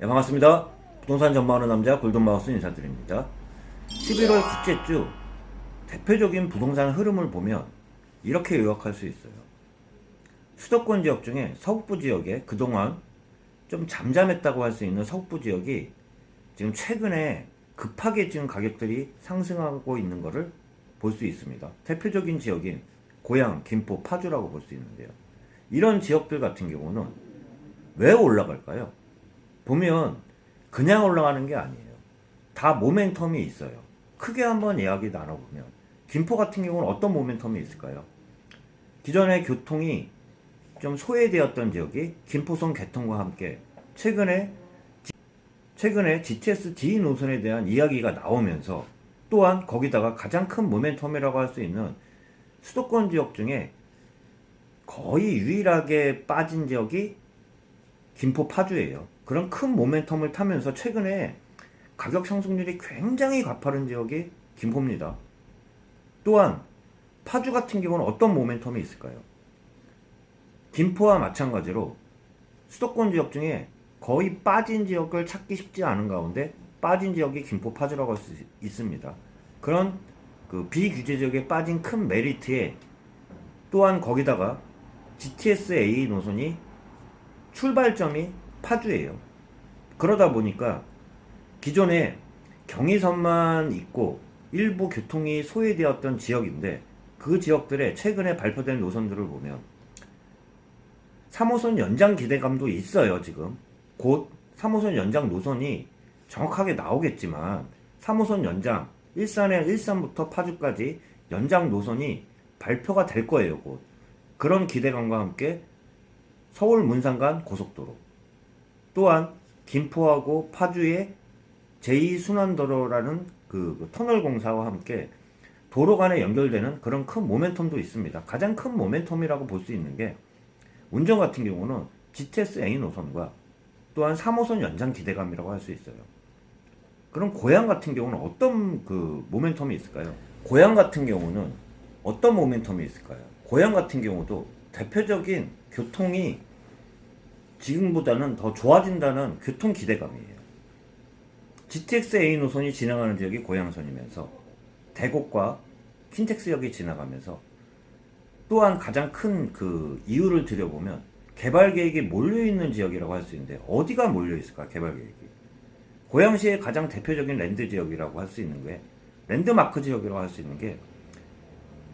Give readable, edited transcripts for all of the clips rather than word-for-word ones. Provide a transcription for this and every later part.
네, 반갑습니다. 부동산 전망하는 남자 골든마우스 인사드립니다. 11월 둘째 주 대표적인 부동산 흐름을 보면 이렇게 요약할 수 있어요. 수도권 지역 중에 서북부 지역에 그동안 좀 잠잠했다고 할 수 있는 서북부 지역이 지금 최근에 급하게 지금 가격들이 상승하고 있는 것을 볼 수 있습니다. 대표적인 지역인 고양, 김포, 파주라고 볼 수 있는데요. 이런 지역들 같은 경우는 왜 올라갈까요? 보면 그냥 올라가는 게 아니에요. 다 모멘텀이 있어요. 크게 한번 이야기 나눠보면 김포 같은 경우는 어떤 모멘텀이 있을까요? 기존의 교통이 좀 소외되었던 지역이 김포선 개통과 함께 최근에 GTS D 노선에 대한 이야기가 나오면서 또한 거기다가 가장 큰 모멘텀이라고 할 수 있는 수도권 지역 중에 거의 유일하게 빠진 지역이 김포 파주예요. 그런 큰 모멘텀을 타면서 최근에 가격 상승률이 굉장히 가파른 지역이 김포입니다. 또한 파주 같은 경우는 어떤 모멘텀이 있을까요? 김포와 마찬가지로 수도권 지역 중에 거의 빠진 지역을 찾기 쉽지 않은 가운데 빠진 지역이 김포 파주라고 할 수 있습니다. 그런 그 비규제 지역에 빠진 큰 메리트에 또한 거기다가 GTS A 노선이 출발점이 파주예요. 그러다 보니까 기존에 경의선만 있고 일부 교통이 소외되었던 지역인데 그 지역들의 최근에 발표된 노선들을 보면 3호선 연장 기대감도 있어요. 지금 곧 3호선 연장 노선이 정확하게 나오겠지만 3호선 연장 일산의 일산부터 파주까지 연장 노선이 발표가 될 거예요. 곧 그런 기대감과 함께 서울 문산 간 고속도로 또한 김포하고 파주의 제2순환도로라는 그 터널 공사와 함께 도로 간에 연결되는 그런 큰 모멘텀도 있습니다. 가장 큰 모멘텀이라고 볼 수 있는 게 운전 같은 경우는 GTS A 노선과 또한 3호선 연장 기대감이라고 할 수 있어요. 그럼 고양 같은 경우는 어떤 그 모멘텀이 있을까요? 고양 같은 경우는 어떤 모멘텀이 있을까요? 고양 같은 경우도 대표적인 교통이 지금보다는 더 좋아진다는 교통 기대감이에요. GTX A 노선이 지나가는 지역이 고양선이면서 대곡과 킨텍스역이 지나가면서 또한 가장 큰 그 이유를 들여보면 개발 계획이 몰려있는 지역이라고 할 수 있는데 어디가 몰려있을까? 개발 계획이 고양시의 가장 대표적인 랜드 지역이라고 할 수 있는 게 랜드마크 지역이라고 할 수 있는 게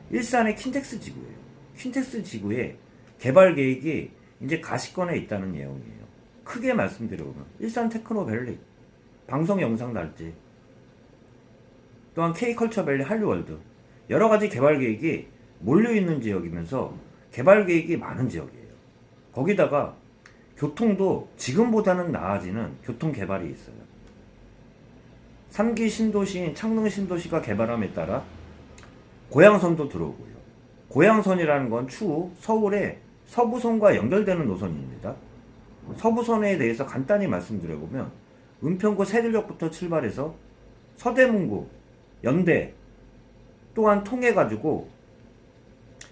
일산의 킨텍스 지구예요. 킨텍스 지구에 개발 계획이 이제 가시권에 있다는 내용이에요. 크게 말씀드려보면 일산 테크노밸리, 방송 영상 날지, 또한 K컬처밸리 한류월드 여러가지 개발 계획이 몰려있는 지역이면서 개발 계획이 많은 지역이에요. 거기다가 교통도 지금보다는 나아지는 교통 개발이 있어요. 3기 신도시인 창릉 신도시가 개발함에 따라 고양선도 들어오고요. 고양선이라는 건 추후 서울의 서부선과 연결되는 노선입니다. 서부선에 대해서 간단히 말씀드려보면 은평구 세들역부터 출발해서 서대문구, 연대 또한 통해가지고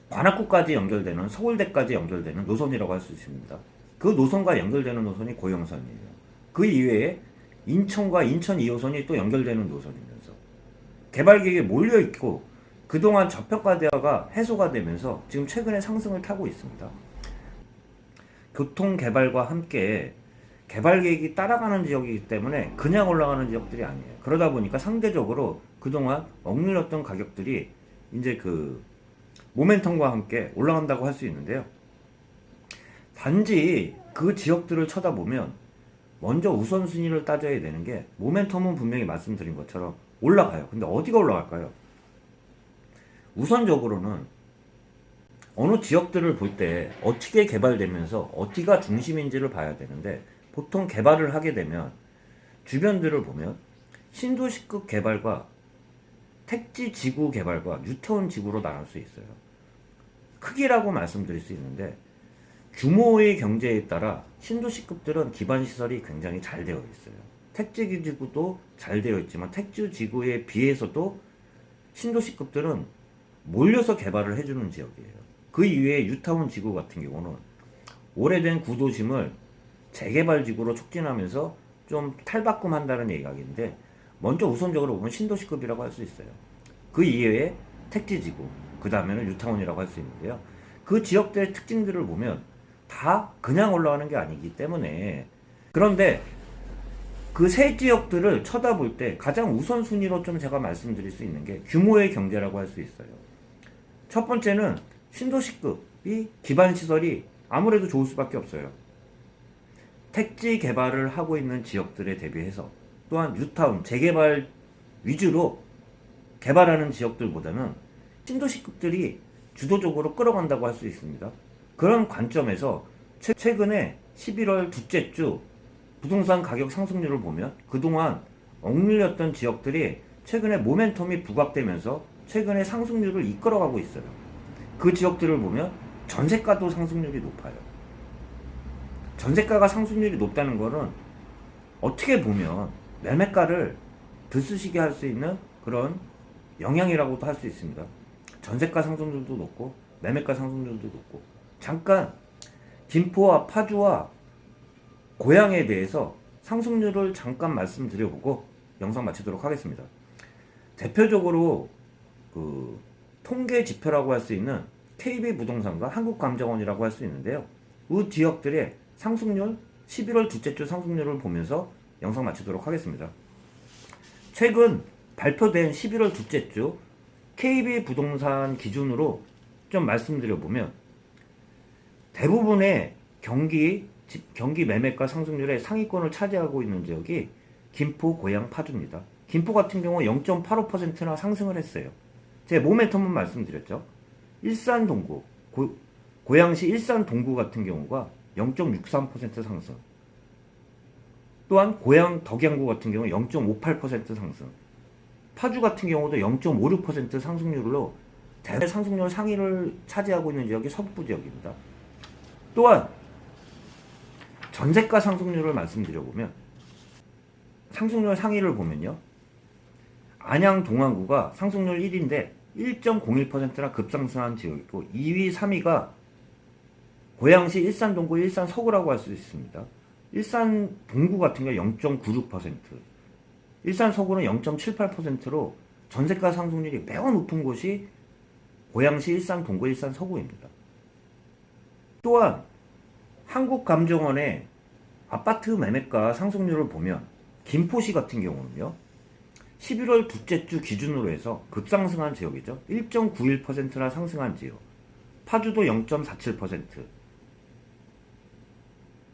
관악구까지 연결되는 서울대까지 연결되는 노선이라고 할 수 있습니다. 그 노선과 연결되는 노선이 고양선이에요. 그 이외에 인천과 인천 2호선이 또 연결되는 노선이면서 개발 계획에 몰려있고 그동안 저평가되어가 해소가 되면서 지금 최근에 상승을 타고 있습니다. 교통 개발과 함께 개발 계획이 따라가는 지역이기 때문에 그냥 올라가는 지역들이 아니에요. 그러다 보니까 상대적으로 그동안 억눌렸던 가격들이 이제 그 모멘텀과 함께 올라간다고 할 수 있는데요. 단지 그 지역들을 쳐다보면 먼저 우선순위를 따져야 되는 게 모멘텀은 분명히 말씀드린 것처럼 올라가요. 근데 어디가 올라갈까요? 우선적으로는 어느 지역들을 볼 때 어떻게 개발되면서 어디가 중심인지를 봐야 되는데 보통 개발을 하게 되면 주변들을 보면 신도시급 개발과 택지 지구 개발과 뉴타운 지구로 나눌 수 있어요. 크기라고 말씀드릴 수 있는데 규모의 경제에 따라 신도시급들은 기반 시설이 굉장히 잘 되어 있어요. 택지 지구도 잘 되어 있지만 택지 지구에 비해서도 신도시급들은 몰려서 개발을 해주는 지역이에요. 그 이외에 뉴타운 지구 같은 경우는 오래된 구도심을 재개발 지구로 촉진하면서 좀 탈바꿈한다는 얘기인데, 먼저 우선적으로 보면 신도시급이라고 할 수 있어요. 그 이외에 택지지구, 그 다음에는 뉴타운이라고 할 수 있는데요. 그 지역들의 특징들을 보면 다 그냥 올라가는 게 아니기 때문에, 그런데 그 세 지역들을 쳐다볼 때 가장 우선순위로 좀 제가 말씀드릴 수 있는 게 규모의 경제라고 할 수 있어요. 첫 번째는 신도시급이 기반시설이 아무래도 좋을 수밖에 없어요. 택지 개발을 하고 있는 지역들에 대비해서, 또한 뉴타운, 재개발 위주로 개발하는 지역들보다는 신도시급들이 주도적으로 끌어간다고 할 수 있습니다. 그런 관점에서 최근에 11월 둘째 주 부동산 가격 상승률을 보면 그동안 억눌렸던 지역들이 최근에 모멘텀이 부각되면서 최근에 상승률을 이끌어가고 있어요. 그 지역들을 보면 전세가도 상승률이 높아요. 전세가가 상승률이 높다는 것은 어떻게 보면 매매가를 들쑤시게 할 수 있는 그런 영향이라고도 할 수 있습니다. 전세가 상승률도 높고 매매가 상승률도 높고. 잠깐 김포와 파주와 고양에 대해서 상승률을 잠깐 말씀드려보고 영상 마치도록 하겠습니다. 대표적으로 그 통계 지표라고 할 수 있는 KB부동산과 한국감정원이라고 할 수 있는데요. 그 지역들의 상승률, 11월 둘째 주 상승률을 보면서 영상 마치도록 하겠습니다. 최근 발표된 11월 둘째 주 KB부동산 기준으로 좀 말씀드려보면 대부분의 경기 매매가 상승률의 상위권을 차지하고 있는 지역이 김포, 고양, 파주입니다. 김포 같은 경우 0.85%나 상승을 했어요. 제 모멘텀은 말씀드렸죠. 일산 동구, 고양시 일산 동구 같은 경우가 0.63% 상승. 또한 고양 덕양구 같은 경우 0.58% 상승. 파주 같은 경우도 0.56% 상승률로 대대 상승률 상위를 차지하고 있는 지역이 서북부 지역입니다. 또한 전세가 상승률을 말씀드려보면 상승률 상위를 보면요. 안양 동안구가 상승률 1위인데 1.01%나 급상승한 지역이고 2위, 3위가 고양시 일산 동구, 일산 서구라고 할 수 있습니다. 일산 동구 같은 경우 0.96%, 일산 서구는 0.78%로 전세가 상승률이 매우 높은 곳이 고양시 일산 동구, 일산 서구입니다. 또한 한국감정원의 아파트 매매가 상승률을 보면 김포시 같은 경우는요. 11월 둘째 주 기준으로 해서 급상승한 지역이죠. 1.91%나 상승한 지역. 파주도 0.47%.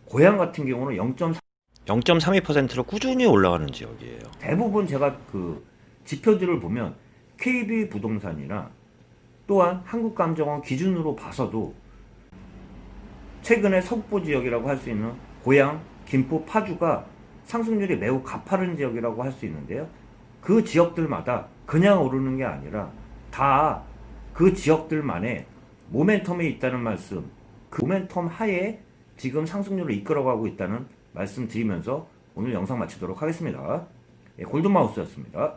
고양 같은 경우는 0.32%로 꾸준히 올라가는 지역이에요. 대부분 제가 그 지표들을 보면 KB부동산이나 또한 한국감정원 기준으로 봐서도 최근에 서북부 지역이라고 할 수 있는 고양, 김포, 파주가 상승률이 매우 가파른 지역이라고 할 수 있는데요. 그 지역들마다 그냥 오르는 게 아니라 다 그 지역들만의 모멘텀이 있다는 말씀, 그 모멘텀 하에 지금 상승률을 이끌어가고 있다는 말씀 드리면서 오늘 영상 마치도록 하겠습니다. 골든마우스였습니다.